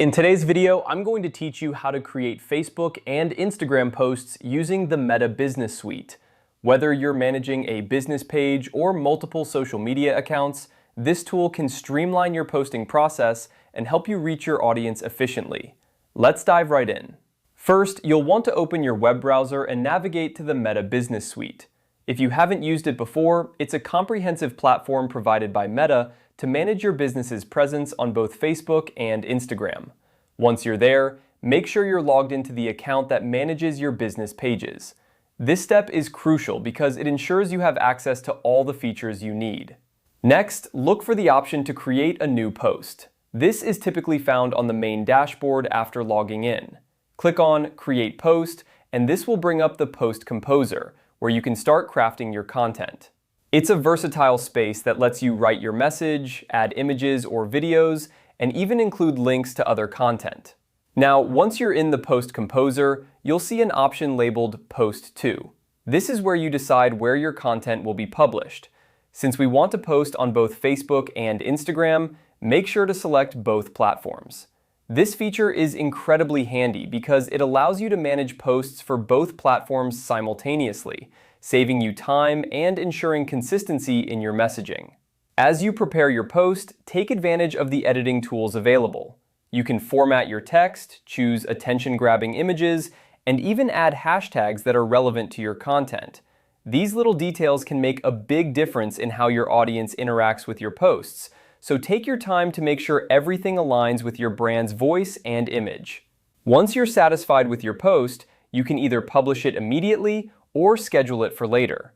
In today's video, I'm going to teach you how to create Facebook and Instagram posts using the Meta Business Suite. Whether you're managing a business page or multiple social media accounts, this tool can streamline your posting process and help you reach your audience efficiently. Let's dive right in. First, you'll want to open your web browser and navigate to the Meta Business Suite. If you haven't used it before, it's a comprehensive platform provided by Meta to manage your business's presence on both Facebook and Instagram. Once you're there, make sure you're logged into the account that manages your business pages. This step is crucial because it ensures you have access to all the features you need. Next, look for the option to create a new post. This is typically found on the main dashboard after logging in. Click on Create Post, and this will bring up the Post Composer, where you can start crafting your content. It's a versatile space that lets you write your message, add images or videos, and even include links to other content. Now, once you're in the Post Composer, you'll see an option labeled Post To. This is where you decide where your content will be published. Since we want to post on both Facebook and Instagram, make sure to select both platforms. This feature is incredibly handy because it allows you to manage posts for both platforms simultaneously, saving you time and ensuring consistency in your messaging. As you prepare your post, take advantage of the editing tools available. You can format your text, choose attention-grabbing images, and even add hashtags that are relevant to your content. These little details can make a big difference in how your audience interacts with your posts, so take your time to make sure everything aligns with your brand's voice and image. Once you're satisfied with your post, you can either publish it immediately or schedule it for later.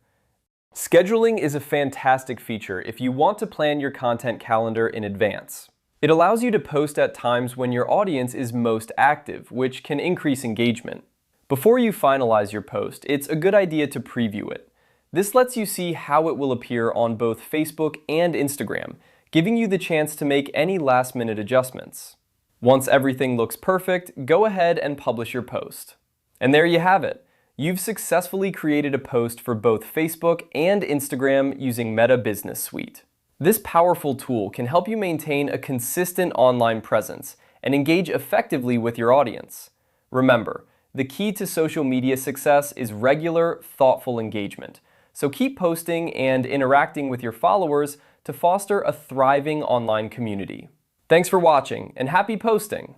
Scheduling is a fantastic feature if you want to plan your content calendar in advance. It allows you to post at times when your audience is most active, which can increase engagement. Before you finalize your post, it's a good idea to preview it. This lets you see how it will appear on both Facebook and Instagram, giving you the chance to make any last-minute adjustments. Once everything looks perfect, go ahead and publish your post. And there you have it. You've successfully created a post for both Facebook and Instagram using Meta Business Suite. This powerful tool can help you maintain a consistent online presence and engage effectively with your audience. Remember, the key to social media success is regular, thoughtful engagement. So keep posting and interacting with your followers to foster a thriving online community. Thanks for watching, and happy posting!